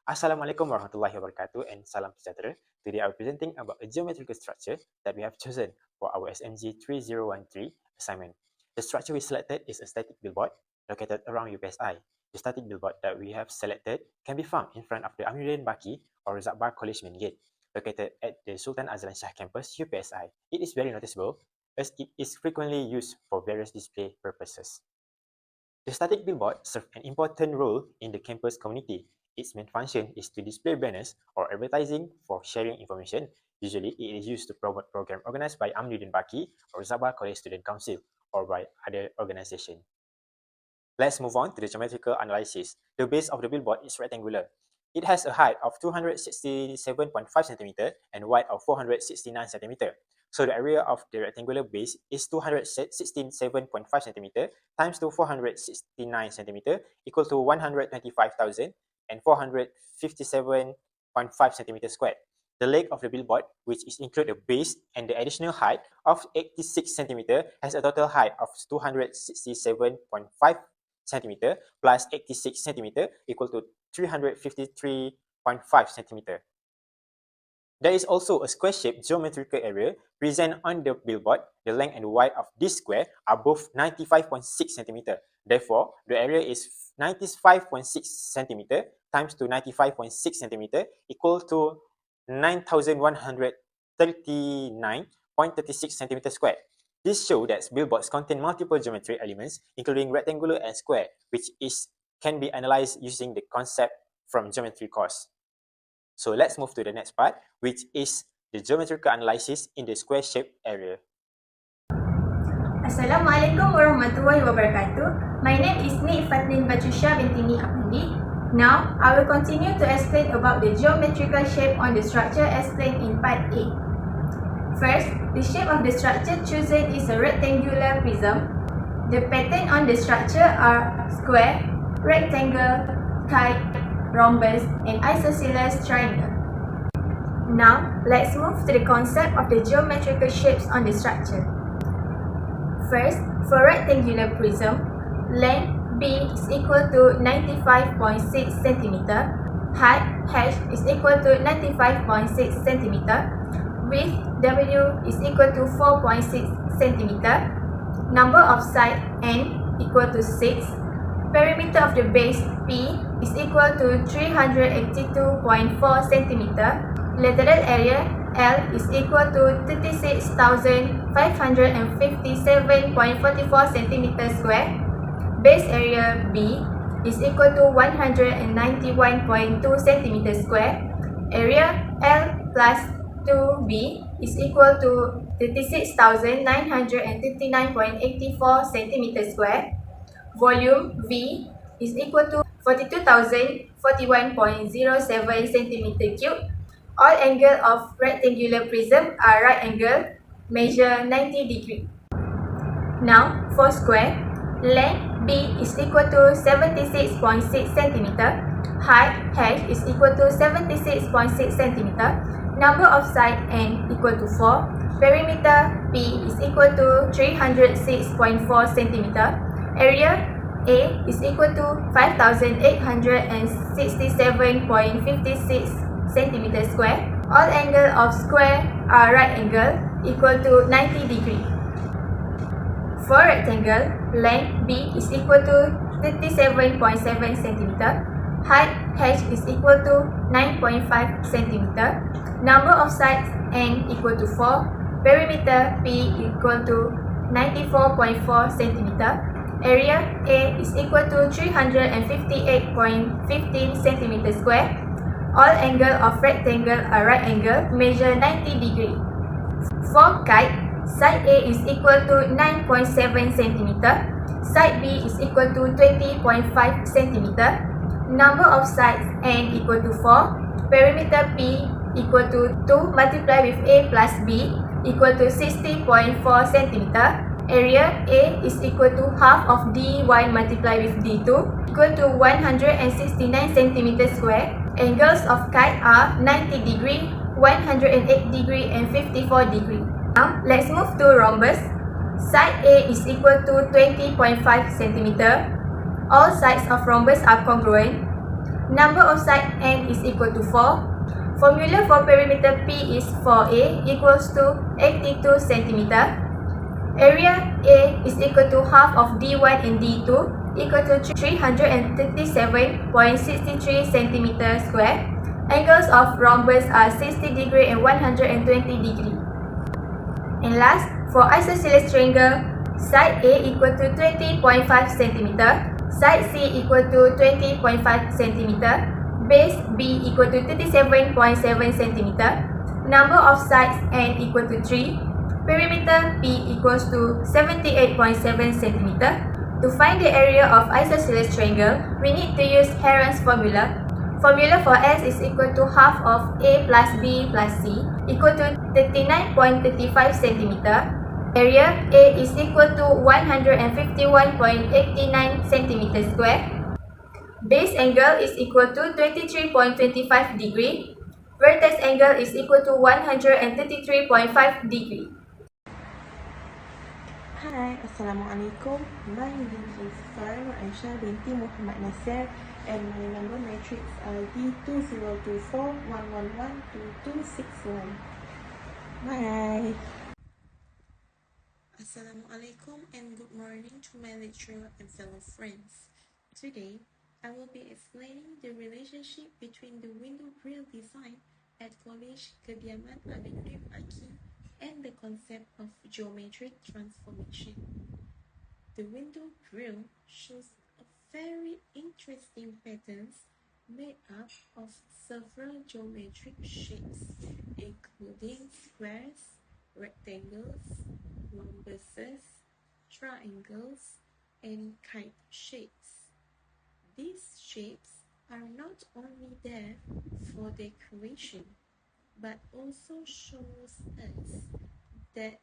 Assalamualaikum warahmatullahi wabarakatuh and salam sejahtera. Today I'm presenting about a geometrical structure that we have chosen for our SMG3013 assignment. The structure we selected is a static billboard located around UPSI. The static billboard that we have selected can be found in front of the Amiruddin Baki or Zakbar College main gate, located at the Sultan Azlan Shah campus, UPSI. It is very noticeable as it is frequently used for various display purposes. The static billboard serves an important role in the campus community. Its main function is to display banners or advertising for sharing information. Usually, it is used to promote programs organized by Amiruddin Baki or Zabah College Student Council or by other organizations. Let's move on to the geometrical analysis. The base of the billboard is rectangular. It has a height of 267.5 cm and width of 469 cm. So the area of the rectangular base is 267.5 cm times to 469 cm equal to 125,457.5 cm squared. The length of the billboard, which is include the base and the additional height of 86 cm, has a total height of 267.5 cm plus 86 cm equal to 353.5 cm. There is also a square-shaped geometrical area present on the billboard. The length and width of this square are both 95.6 cm. Therefore, the area is 95.6 cm times to 95.6 cm equal to 9,139.36 cm squared. This shows that billboards contain multiple geometric elements, including rectangular and square, which can be analyzed using the concept from geometry course. So let's move to the next part, which is the geometrical analysis in the square-shaped area. Assalamualaikum warahmatullahi wabarakatuh. My name is Ni Fatin Batusha binti Ni Afandi. Now, I will continue to explain about the geometrical shape on the structure explained in part A. First, the shape of the structure chosen is a rectangular prism. The pattern on the structure are square, rectangle, kite, rhombus, and isosceles triangle. Now, let's move to the concept of the geometrical shapes on the structure. First, for rectangular prism, length B is equal to 95.6 cm, height H is equal to 95.6 cm, width W is equal to 4.6 cm, number of sides N equal to 6, perimeter of the base P is equal to 382.4 cm, lateral area L is equal to 36,557.44 cm square, base area B is equal to 191.2 cm square, area L plus 2B is equal to 36,959.84 cm square, volume V is equal to 42,041.07 cm cube. All angles of rectangular prism are right angle, measure 90 degree. Now, for square, length B is equal to 76.6 cm, height H is equal to 76.6 cm, number of sides N equal to 4, perimeter P is equal to 306.4 cm, area A is equal to 5,867.56 cm square. All angles of square are right angle equal to 90 degree. For rectangle, length B is equal to 37.7 cm, height H is equal to 9.5 cm, number of sides N equal to 4, perimeter P equal to 94.4 cm, area A is equal to 358.15 cm square. All angles of rectangle are right angle, measure 90 degree. For kite, side A is equal to 9.7 cm, side B is equal to 20.5 cm, number of sides N equal to 4, perimeter P equal to 2 multiplied with A plus B equal to 60.4 cm, area A is equal to half of D1 multiplied with D2 equal to 169 cm square. Angles of kite are 90 degree, 108 degree, and 54 degree. Now, let's move to rhombus. Side A is equal to 20.5 cm. All sides of rhombus are congruent. Number of side n is equal to 4. Formula for perimeter P is 4a equals to 82 cm. Area A is equal to half of D1 and D2 equal to 337.63 cm square. Angles of rhombus are 60 degree and 120 degree. And last, for isosceles triangle, side A equal to 20.5 cm, side C equal to 20.5 cm, base B equal to 37.7 cm, number of sides n equal to 3, perimeter P equals to 78.7 cm. To find the area of isosceles triangle, we need to use Heron's formula. Formula for S is equal to half of A plus B plus C equal to 39.35 cm. Area A is equal to 151.89 cm square. Base angle is equal to 23.25 degree. Vertex angle is equal to 133.5 degree. Hi, Assalamualaikum. My name is Farah Aisyah binti Muhammad Nasir and my number matrix are D2024111261. Bye. Assalamualaikum and good morning to my lecturer and fellow friends. Today, I will be explaining the relationship between the window grill design at College Kediaman Aminuddin Aki and the concept of geometric transformation. The window grill shows a very interesting patterns made up of several geometric shapes, including squares, rectangles, rhombuses, triangles, and kite shapes. These shapes are not only there for decoration, but also shows us that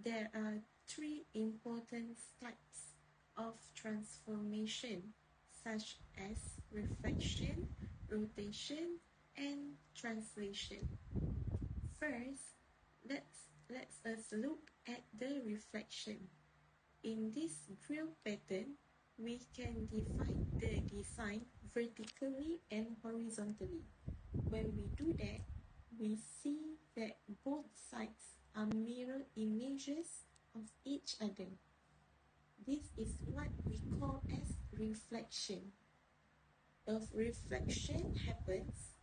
there are three important types of transformation, such as reflection, rotation, and translation. First, let us look at the reflection. In this grill pattern, we can divide the design vertically and horizontally. When we do that, we see that both sides are mirror images of each other. This is what we call as reflection. A reflection happens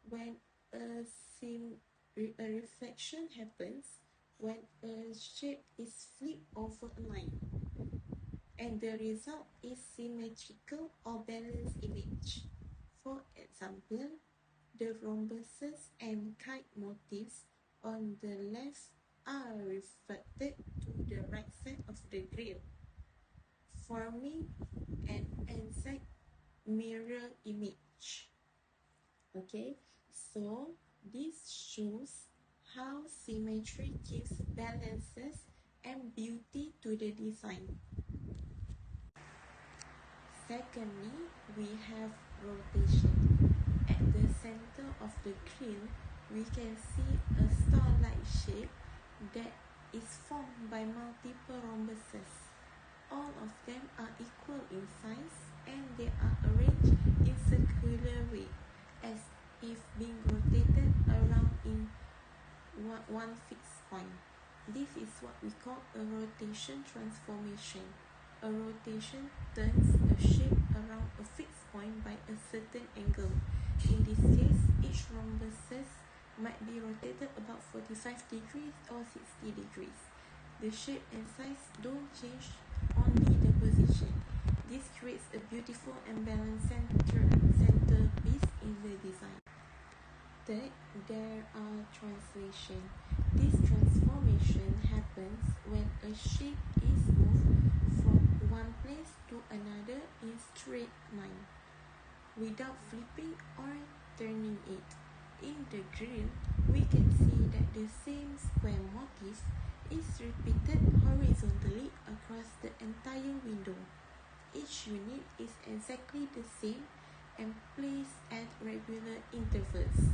when a reflection happens when a shape is flipped over a line, and the result is symmetrical or balanced image. For example, the rhombuses and kite motifs on the left are reflected to the right side of the grill, forming an exact mirror image. Okay, so this shows how symmetry gives balances and beauty to the design. Secondly, we have rotation. At the center of the grill, we can see a star-like shape that is formed by multiple rhombuses. All of them are equal in size and they are arranged in circular way, as if being rotated around in one fixed point. This is what we call a rotation transformation. A rotation turns a shape around a fixed point by a certain angle. In this case, each rhombuses might be rotated about 45 degrees or 60 degrees. The shape and size don't change, only the position. This creates a beautiful and balanced centerpiece in the design. Third, there are translation. This transformation happens when a shape is moved from one place to another in straight line, without flipping or turning it. In the grill, we can see that the same square motif is repeated horizontally across the entire window. Each unit is exactly the same and placed at regular intervals.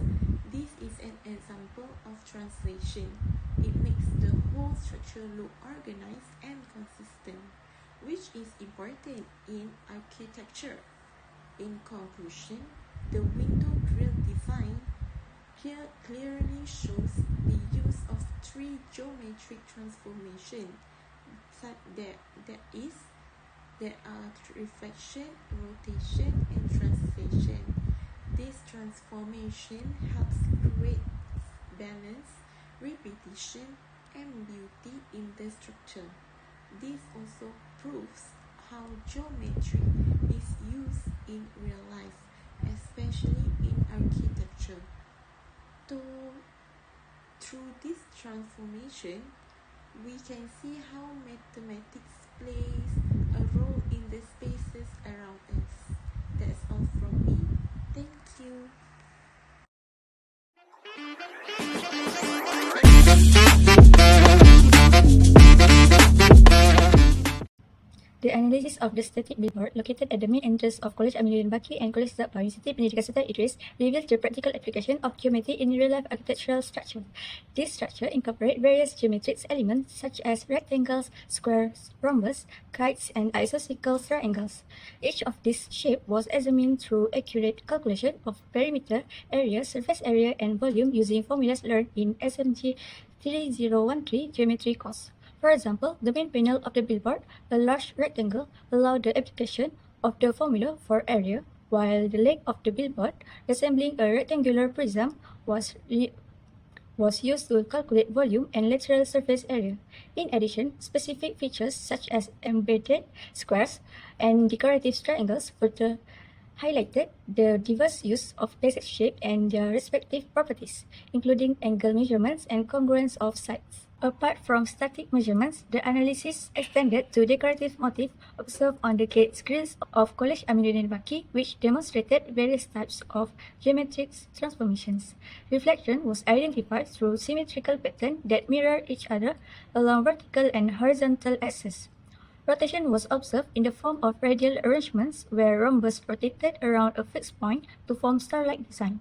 This is an example of translation. It makes the whole structure look organized and consistent, which is important in architecture. In conclusion, the window grill design here clearly shows the use of three geometric transformations that are reflection, rotation, and translation. This transformation helps create balance, repetition, and beauty in the structure. This also proves how geometry is used in real life, especially in architecture. Through this transformation, we can see how mathematics plays a role in the spaces around us. That's all from me. Thank you. The analysis of the static billboard located at the main entrance of College Aminuddin Baki and College Zabba University Pendidikan Serta Idris reveals the practical application of geometry in real-life architectural structure. This structure incorporates various geometric elements such as rectangles, squares, rhombus, kites, and isosceles triangles. Each of these shapes was examined through accurate calculation of perimeter, area, surface area, and volume using formulas learned in SMG3013 geometry course. For example, the main panel of the billboard, a large rectangle, allowed the application of the formula for area, while the leg of the billboard, resembling a rectangular prism, was used to calculate volume and lateral surface area. In addition, specific features such as embedded squares and decorative triangles further highlighted the diverse use of basic shape and their respective properties, including angle measurements and congruence of sides. Apart from static measurements, the analysis extended to decorative motifs observed on the gate grills of College Aminuddin Baki, which demonstrated various types of geometric transformations. Reflection was identified through symmetrical patterns that mirror each other along vertical and horizontal axes. Rotation was observed in the form of radial arrangements where rhombus rotated around a fixed point to form star-like design.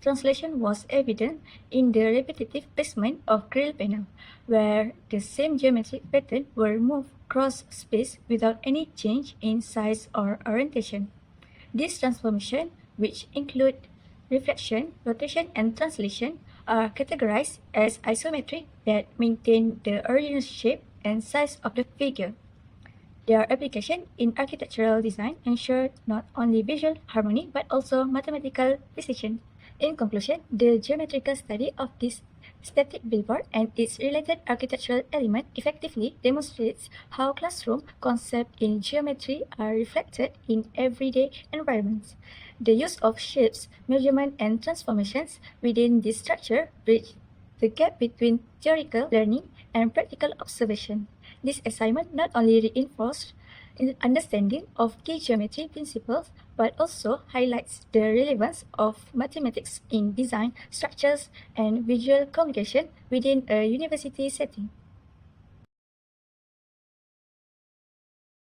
Translation was evident in the repetitive placement of grill panel, where the same geometric pattern were moved across space without any change in size or orientation. These transformations, which include reflection, rotation, and translation, are categorized as isometric that maintain the original shape and size of the figure. Their application in architectural design ensure not only visual harmony but also mathematical precision. In conclusion, the geometrical study of this static billboard and its related architectural element effectively demonstrates how classroom concepts in geometry are reflected in everyday environments. The use of shapes, measurement, and transformations within this structure bridge the gap between theoretical learning and practical observation. This assignment not only reinforced understanding of key geometry principles but also highlights the relevance of mathematics in design, structures, and visual communication within a university setting.